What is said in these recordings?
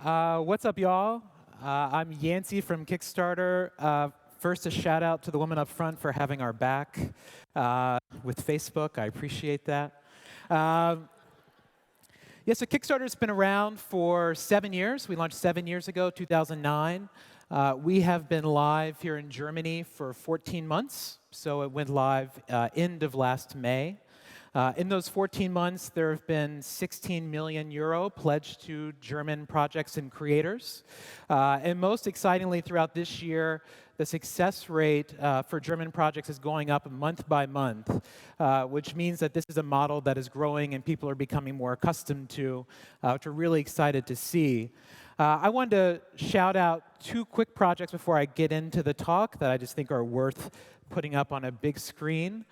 What's up, y'all? I'm Yancey from Kickstarter. First, a shout out to the woman up front for having our back with Facebook. I appreciate that. So Kickstarter's been around for 7 years. We launched 7 years ago, 2009. We have been live here in Germany for 14 months. So it went live end of last May. In those 14 months, there have been 16 million euro pledged to German projects and creators. And most excitingly, throughout this year, the success rate for German projects is going up month by month, which means that this is a model that is growing and people are becoming more accustomed to, which we're really excited to see. I wanted to shout out 2 quick projects before I get into the talk that I just think are worth putting up on a big screen.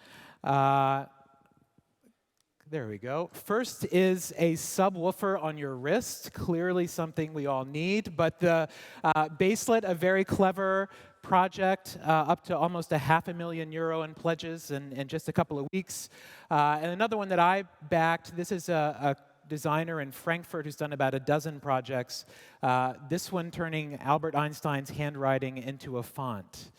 There we go. First is a subwoofer on your wrist, clearly something we all need. But the Baselet, a very clever project, up to almost €500,000 in pledges in just a couple of weeks. And another one that I backed, this is a designer in Frankfurt who's done about a dozen projects. This one turning Albert Einstein's handwriting into a font.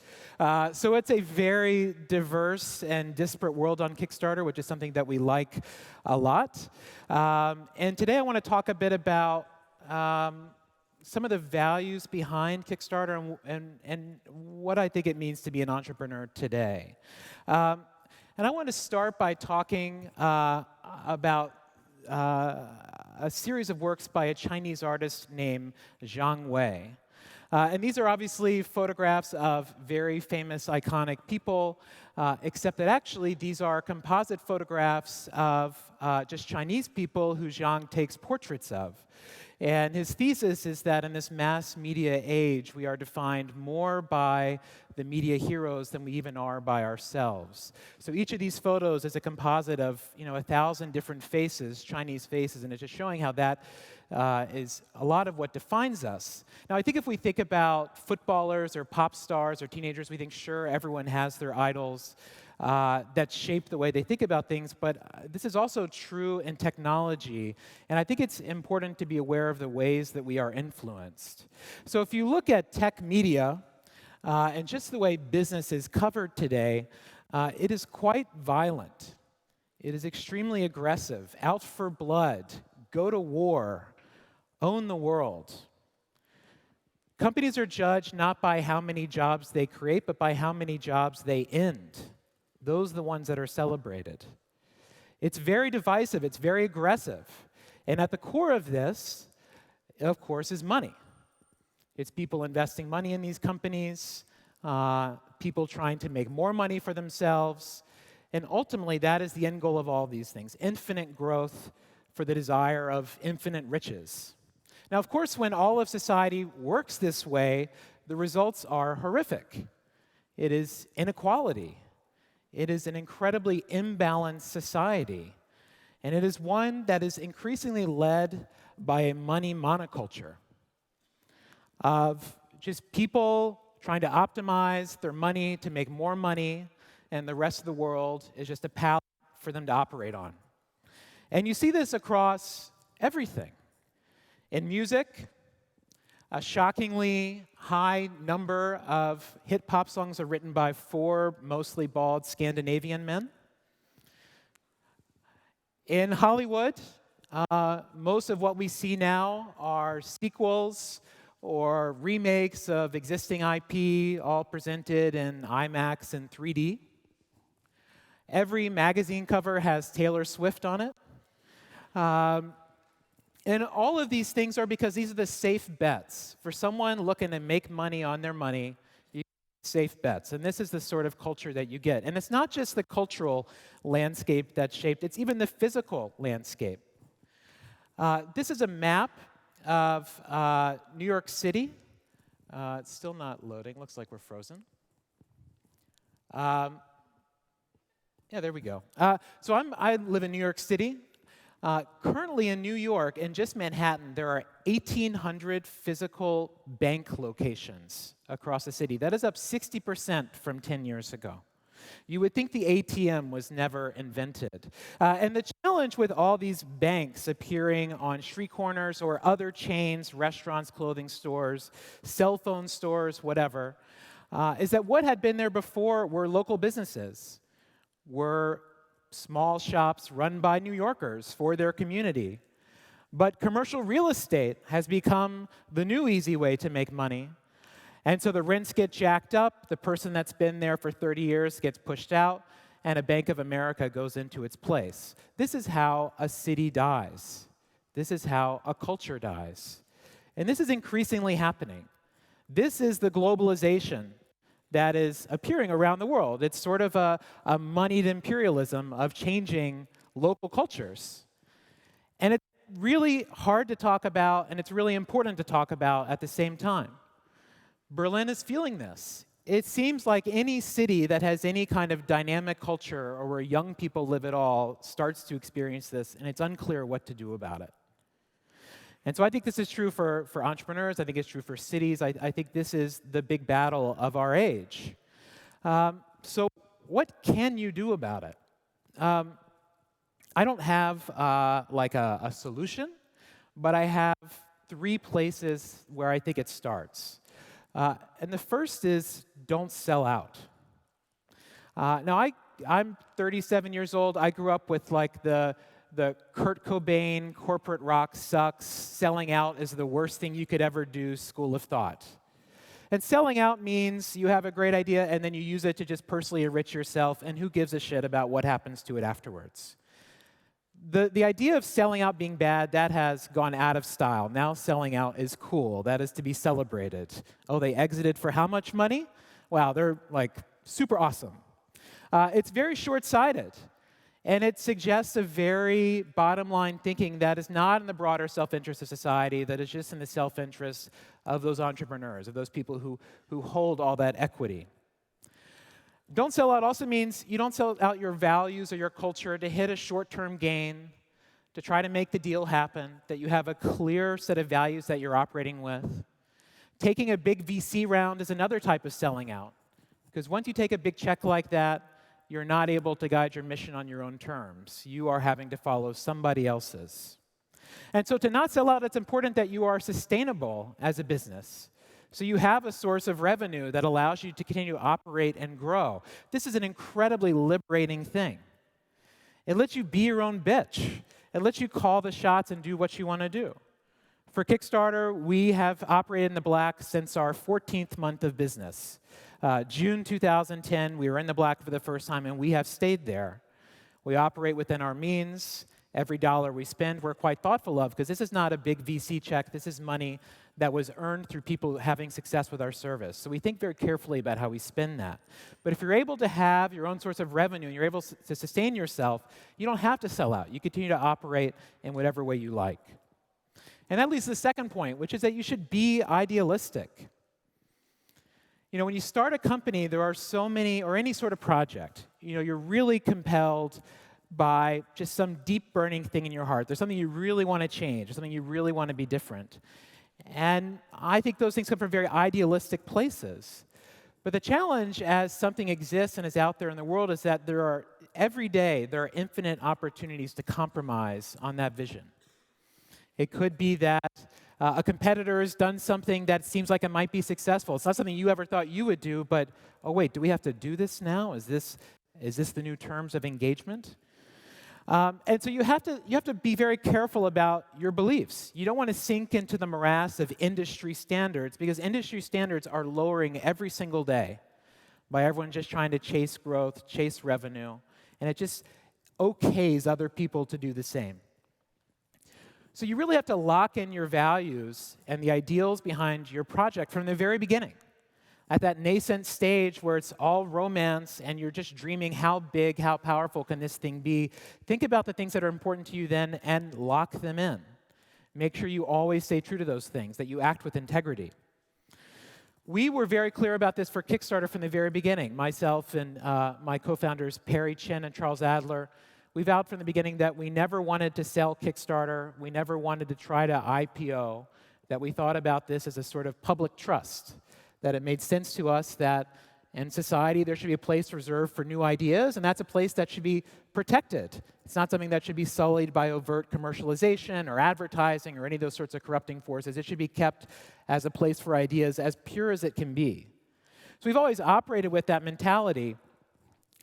So it's a very diverse and disparate world on Kickstarter, which is something that we like a lot. And today I want to talk a bit about some of the values behind Kickstarter and what I think it means to be an entrepreneur today. And I want to start by talking about a series of works by a Chinese artist named Zhang Wei. And these are obviously photographs of very famous, iconic people, except that actually these are composite photographs of just Chinese people who Zhang takes portraits of. And his thesis is that in this mass media age, we are defined more by the media heroes than we even are by ourselves. So each of these photos is a composite of 1,000 different faces, Chinese faces, and it's just showing how that is a lot of what defines us. Now, I think if we think about footballers or pop stars or teenagers, we think, sure, everyone has their idols that shape the way they think about things, but this is also true in technology, and I think it's important to be aware of the ways that we are influenced. So if you look at tech media and just the way business is covered today, it is quite violent. It is extremely aggressive, out for blood, go to war, own the world. Companies are judged not by how many jobs they create, but by how many jobs they end. Those are the ones that are celebrated. It's very divisive. It's very aggressive. And at the core of this, of course, is money. It's people investing money in these companies, people trying to make more money for themselves, and ultimately, that is the end goal of all these things, infinite growth for the desire of infinite riches. Now, of course, when all of society works this way, the results are horrific. It is inequality. It is an incredibly imbalanced society, and it is one that is increasingly led by a money monoculture of just people trying to optimize their money to make more money, and the rest of the world is just a palette for them to operate on. And you see this across everything. In music, a shockingly high number of hit pop songs are written by 4 mostly bald Scandinavian men. In Hollywood, most of what we see now are sequels or remakes of existing IP, all presented in IMAX and 3D. Every magazine cover has Taylor Swift on it. And all of these things are because these are the safe bets. For someone looking to make money on their money, you get safe bets. And this is the sort of culture that you get. And it's not just the cultural landscape that's shaped, it's even the physical landscape. This is a map of New York City. It's still not loading. Looks like we're frozen. Yeah, there we go. So I live in New York City. Currently in New York, in just Manhattan, there are 1,800 physical bank locations across the city. That is up 60% from 10 years ago. You would think the ATM was never invented. And the challenge with all these banks appearing on street corners or other chains, restaurants, clothing stores, cell phone stores, whatever, is that what had been there before were local businesses, were small shops run by New Yorkers for their community. But commercial real estate has become the new easy way to make money. And so the rents get jacked up, the person that's been there for 30 years gets pushed out, and a Bank of America goes into its place. This is how a city dies. This is how a culture dies. And this is increasingly happening. This is the globalization that is appearing around the world. It's sort of a moneyed imperialism of changing local cultures. And it's really hard to talk about, and it's really important to talk about at the same time. Berlin is feeling this. It seems like any city that has any kind of dynamic culture or where young people live at all starts to experience this, and it's unclear what to do about it. And so I think this is true for entrepreneurs. I think it's true for cities. I think this is the big battle of our age. So what can you do about it? I don't have like a solution, but I have 3 places where I think it starts. And the first is don't sell out. Now, I'm 37 years old. I grew up with like the Kurt Cobain, corporate rock sucks, selling out is the worst thing you could ever do school of thought. And selling out means you have a great idea and then you use it to just personally enrich yourself, and who gives a shit about what happens to it afterwards? The idea of selling out being bad, that has gone out of style. Now selling out is cool. That is to be celebrated. Oh, they exited for how much money? Wow, they're like super awesome. It's very short-sighted. And it suggests a very bottom-line thinking that is not in the broader self-interest of society, that is just in the self-interest of those entrepreneurs, of those people who hold all that equity. Don't sell out also means you don't sell out your values or your culture to hit a short-term gain, to try to make the deal happen, that you have a clear set of values that you're operating with. Taking a big VC round is another type of selling out, because once you take a big check like that, you're not able to guide your mission on your own terms. You are having to follow somebody else's. And so to not sell out, it's important that you are sustainable as a business. So you have a source of revenue that allows you to continue to operate and grow. This is an incredibly liberating thing. It lets you be your own bitch. It lets you call the shots and do what you want to do. For Kickstarter, we have operated in the black since our 14th month of business. June 2010, we were in the black for the first time, and we have stayed there. We operate within our means. Every dollar we spend, we're quite thoughtful of, because this is not a big VC check. This is money that was earned through people having success with our service. So we think very carefully about how we spend that. But if you're able to have your own source of revenue and you're able to sustain yourself, you don't have to sell out. You continue to operate in whatever way you like. And that leads to the second point, which is that you should be idealistic. You know, when you start a company, there are so many, or any sort of project, you're really compelled by just some deep burning thing in your heart. There's something you really want to change. There's something you really want to be different. And I think those things come from very idealistic places. But the challenge as something exists and is out there in the world is that every day, there are infinite opportunities to compromise on that vision. It could be that a competitor has done something that seems like it might be successful. It's not something you ever thought you would do, but, oh wait, do we have to do this now? Is this the new terms of engagement? And so you have to be very careful about your beliefs. You don't want to sink into the morass of industry standards, because industry standards are lowering every single day by everyone just trying to chase growth, chase revenue, and it just okays other people to do the same. So you really have to lock in your values and the ideals behind your project from the very beginning. At that nascent stage where it's all romance and you're just dreaming how big, how powerful can this thing be, think about the things that are important to you then and lock them in. Make sure you always stay true to those things, that you act with integrity. We were very clear about this for Kickstarter from the very beginning. Myself and my co-founders, Perry Chen and Charles Adler, we vowed from the beginning that we never wanted to sell Kickstarter. We never wanted to try to IPO, that we thought about this as a sort of public trust, that it made sense to us that In society, there should be a place reserved for new ideas, and that's a place that should be protected. It's not something that should be sullied by overt commercialization or advertising or any of those sorts of corrupting forces. It should be kept as a place for ideas as pure as it can be. So we've always operated with that mentality.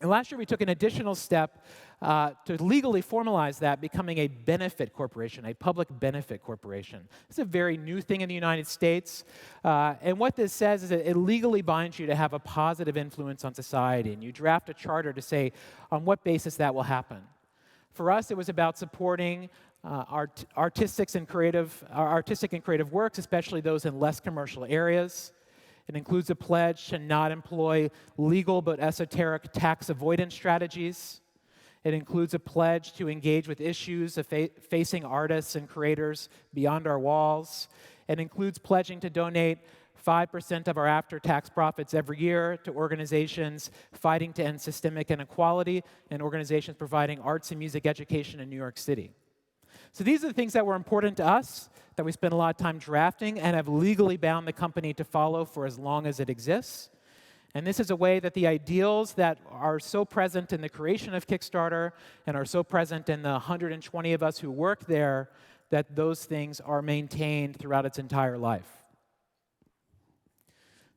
And last year, we took an additional step to legally formalize that, becoming a benefit corporation, a public benefit corporation. It's a very new thing in the United States. And what this says is that it legally binds you to have a positive influence on society. And you draft a charter to say on what basis that will happen. For us, it was about supporting artistic and creative works, especially those in less commercial areas. It includes a pledge to not employ legal but esoteric tax avoidance strategies. It includes a pledge to engage with issues facing artists and creators beyond our walls. It includes pledging to donate 5% of our after-tax profits every year to organizations fighting to end systemic inequality and organizations providing arts and music education in New York City. So these are the things that were important to us, that we spent a lot of time drafting and have legally bound the company to follow for as long as it exists. And this is a way that the ideals that are so present in the creation of Kickstarter and are so present in the 120 of us who work there, that those things are maintained throughout its entire life.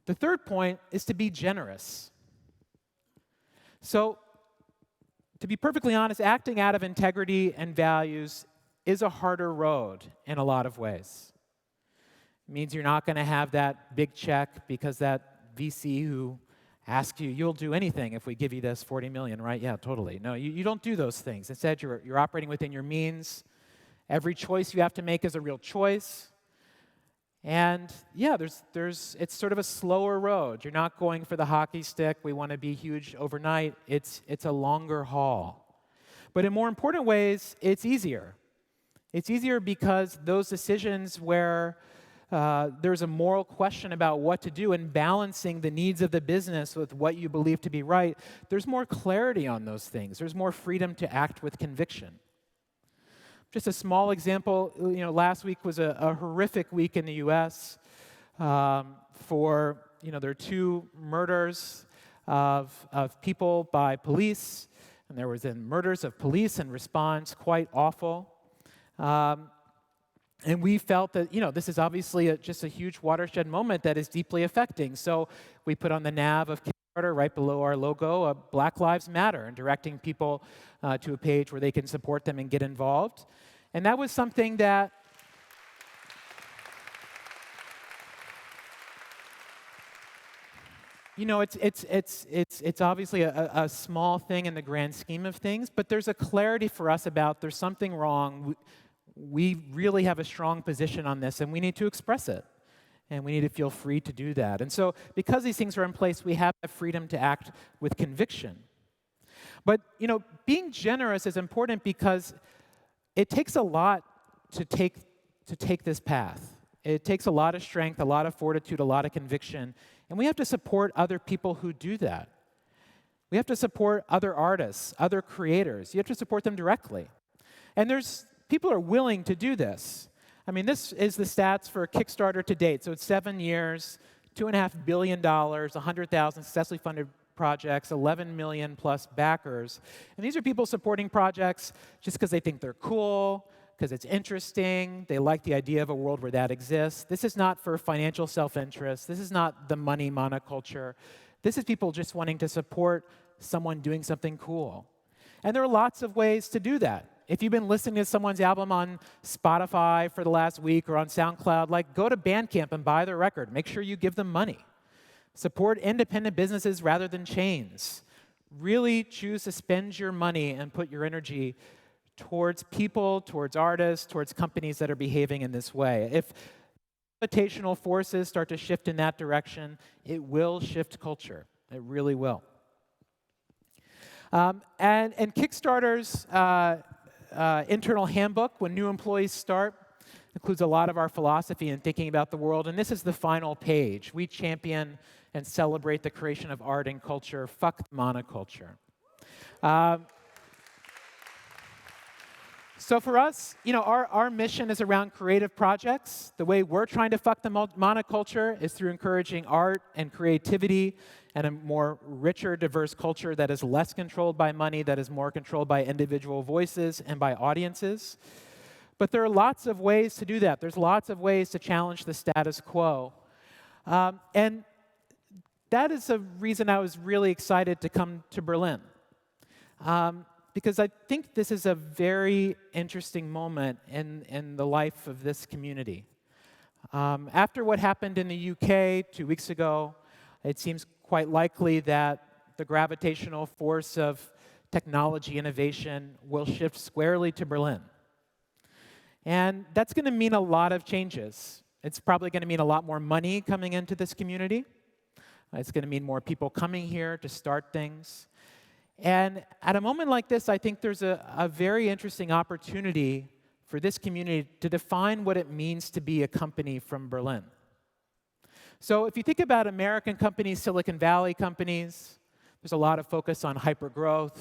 The third point is to be generous. So, to be perfectly honest, acting out of integrity and values is a harder road in a lot of ways. It means you're not going to have that big check because that VC who asks you, you'll do anything if we give you this 40 million, right? Yeah, totally. No, you don't do those things. Instead, you're operating within your means. Every choice you have to make is a real choice. And yeah, it's sort of a slower road. You're not going for the hockey stick. We want to be huge overnight. It's a longer haul. But in more important ways, it's easier. It's easier because those decisions where there's a moral question about what to do and balancing the needs of the business with what you believe to be right, there's more clarity on those things. There's more freedom to act with conviction. Just a small example, last week was a horrific week in the U.S. There are 2 murders of people by police, and there was murders of police in response, quite awful. And we felt that, this is obviously just a huge watershed moment that is deeply affecting. So we put on the nav of Kickstarter, right below our logo, Black Lives Matter, and directing people to a page where they can support them and get involved. And that was something that it's obviously a small thing in the grand scheme of things, but there's a clarity for us about there's something wrong. We really have a strong position on this, and we need to express it. And we need to feel free to do that. And so because these things are in place, we have the freedom to act with conviction. But, being generous is important because it takes a lot to take this path. It takes a lot of strength, a lot of fortitude, a lot of conviction. And we have to support other people who do that. We have to support other artists, other creators. You have to support them directly. And people are willing to do this. I mean, this is the stats for Kickstarter to date. So it's 7 years, $2.5 billion, 100,000 successfully funded projects, 11 million plus backers. And these are people supporting projects just because they think they're cool, because it's interesting, they like the idea of a world where that exists. This is not for financial self-interest. This is not the money monoculture. This is people just wanting to support someone doing something cool. And there are lots of ways to do that. If you've been listening to someone's album on Spotify for the last week or on SoundCloud, go to Bandcamp and buy their record. Make sure you give them money. Support independent businesses rather than chains. Really choose to spend your money and put your energy towards people, towards artists, towards companies that are behaving in this way. If gravitational forces start to shift in that direction, it will shift culture. It really will. And Kickstarter's internal handbook, when new employees start, includes a lot of our philosophy in thinking about the world. And this is the final page. We champion and celebrate the creation of art and culture. Fuck the monoculture. So for us, our mission is around creative projects. The way we're trying to fuck the monoculture is through encouraging art and creativity and a more richer, diverse culture that is less controlled by money, that is more controlled by individual voices and by audiences. But there are lots of ways to do that. There's lots of ways to challenge the status quo. And that is a reason I was really excited to come to Berlin. Because I think this is a very interesting moment in the life of this community. After what happened in the UK 2 weeks ago, it seems quite likely that the gravitational force of technology innovation will shift squarely to Berlin. And that's going to mean a lot of changes. It's probably going to mean a lot more money coming into this community. It's going to mean more people coming here to start things. And at a moment like this, I think there's a very interesting opportunity for this community to define what it means to be a company from Berlin. So if you think about American companies, Silicon Valley companies, there's a lot of focus on hypergrowth,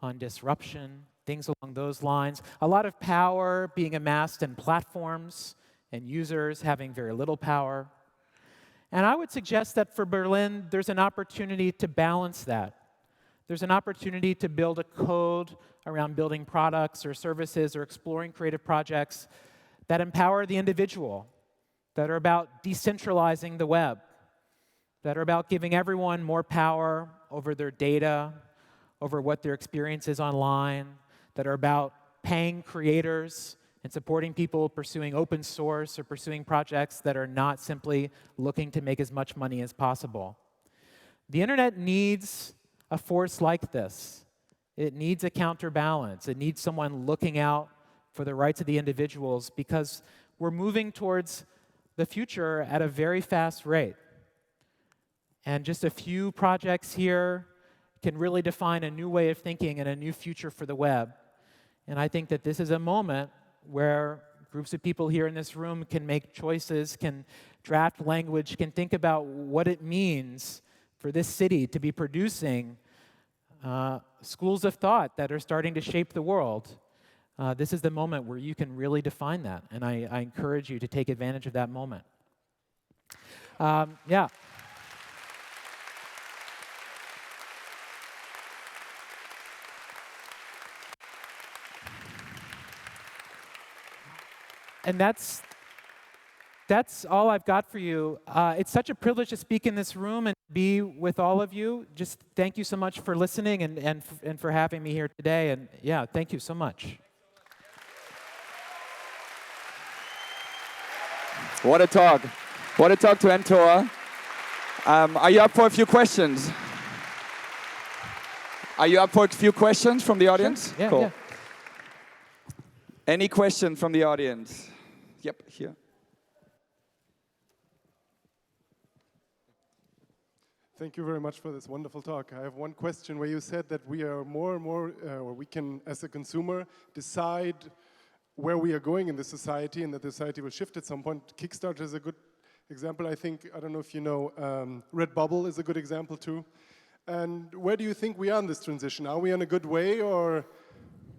on disruption, things along those lines. A lot of power being amassed in platforms and users having very little power. And I would suggest that for Berlin, there's an opportunity to balance that. There's an opportunity to build a code around building products or services or exploring creative projects that empower the individual, that are about decentralizing the web, that are about giving everyone more power over their data, over what their experience is online, that are about paying creators and supporting people pursuing open source or pursuing projects that are not simply looking to make as much money as possible. The internet needs a force like this. It needs a counterbalance. It needs someone looking out for the rights of the individuals because we're moving towards the future at a very fast rate. And just a few projects here can really define a new way of thinking and a new future for the web. And I think that this is a moment where groups of people here in this room can make choices, can draft language, can think about what it means for this city to be producing schools of thought that are starting to shape the world. This is the moment where you can really define that, and I encourage you to take advantage of that moment. Yeah. And that's all I've got for you. It's such a privilege to speak in this room and be with all of you. Just thank you so much for listening and for having me here today. And yeah, thank you so much. What a talk. What a talk to Entor. Are you up for a few questions? Are you up for a few questions from the audience? Sure. Yeah, cool. Yeah. Any question from the audience? Yep, here. Thank you very much for this wonderful talk. I have one question where you said that we are more and more, or we can, as a consumer, decide where we are going in the society and that the society will shift at some point. Kickstarter is a good example, I think. I don't know if you know, Redbubble is a good example too. And where do you think we are in this transition? Are we on a good way, or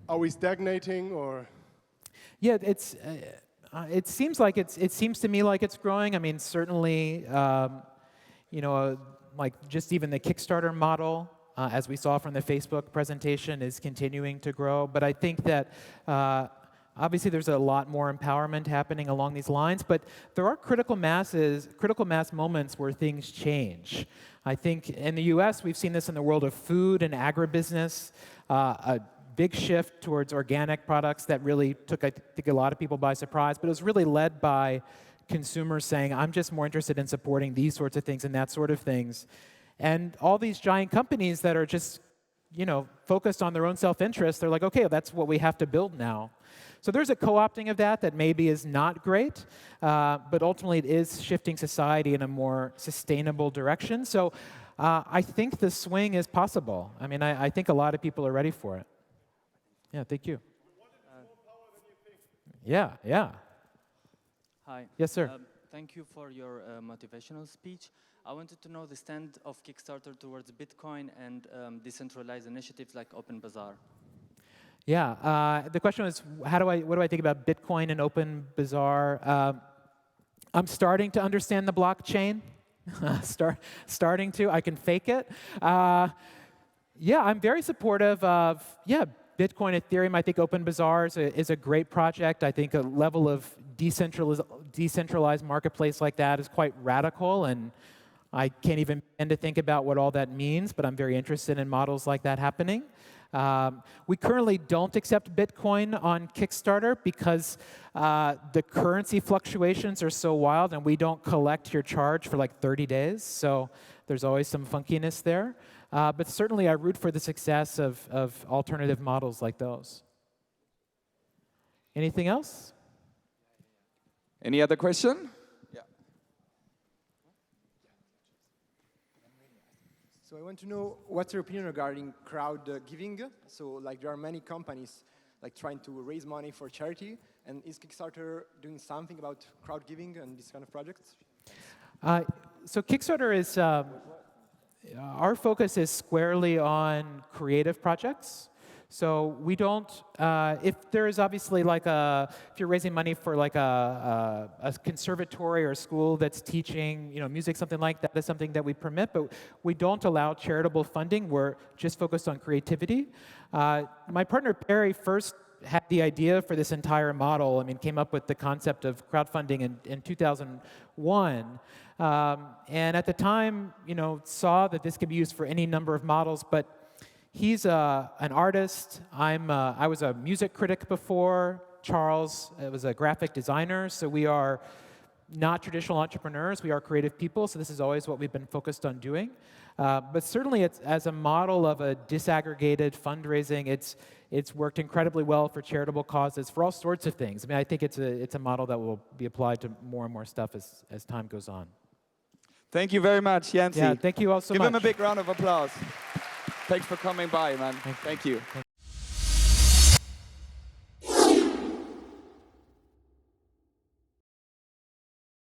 are we stagnating, or? Yeah, it seems like it seems to me like it's growing. I mean, certainly, like just even the Kickstarter model, as we saw from the Facebook presentation, is continuing to grow. But I think that obviously there's a lot more empowerment happening along these lines. But there are critical mass moments where things change. I think in the U.S. we've seen this in the world of food and agribusiness. A big shift towards organic products that really took, I think, a lot of people by surprise, but it was really led by consumers saying, I'm just more interested in supporting these sorts of things and that sort of things. And all these giant companies that are just, focused on their own self-interest, they're like, okay, that's what we have to build now. So there's a co-opting of that maybe is not great, but ultimately it is shifting society in a more sustainable direction. So I think the swing is possible. I mean, I think a lot of people are ready for it. Yeah, thank you. Yeah. Hi. Yes, sir. Thank you for your motivational speech. I wanted to know the stand of Kickstarter towards Bitcoin and decentralized initiatives like Open Bazaar. Yeah, the question was, what do I think about Bitcoin and Open Bazaar? I'm starting to understand the blockchain. Starting to. I can fake it. Yeah, I'm very supportive of Bitcoin, Ethereum. I think Open Bazaar is a great project. I think a level of decentralized marketplace like that is quite radical, and I can't even begin to think about what all that means, but I'm very interested in models like that happening. We currently don't accept Bitcoin on Kickstarter because the currency fluctuations are so wild, and we don't collect your charge for like 30 days. So there's always some funkiness there. But certainly I root for the success of alternative models like those. Anything else? Any other question? Yeah. So I want to know what's your opinion regarding crowd giving. So like there are many companies like trying to raise money for charity, and is Kickstarter doing something about crowd giving and these kind of projects? So Kickstarter is, our focus is squarely on creative projects. So we don't, if there is obviously like if you're raising money for like a conservatory or a school that's teaching, music, something like that is something that we permit, but we don't allow charitable funding. We're just focused on creativity. My partner Perry first had the idea for this entire model. Came up with the concept of crowdfunding in 2001. And at the time, saw that this could be used for any number of models, but he's an artist. I was a music critic before. Charles was a graphic designer. So we are not traditional entrepreneurs. We are creative people. So this is always what we've been focused on doing. But certainly, it's as a model of a disaggregated fundraising, it's worked incredibly well for charitable causes, for all sorts of things. I think it's a model that will be applied to more and more stuff as time goes on. Thank you very much, Yancey. Yeah, thank you all so much. Give him a big round of applause. Thanks for coming by, man. Thank you.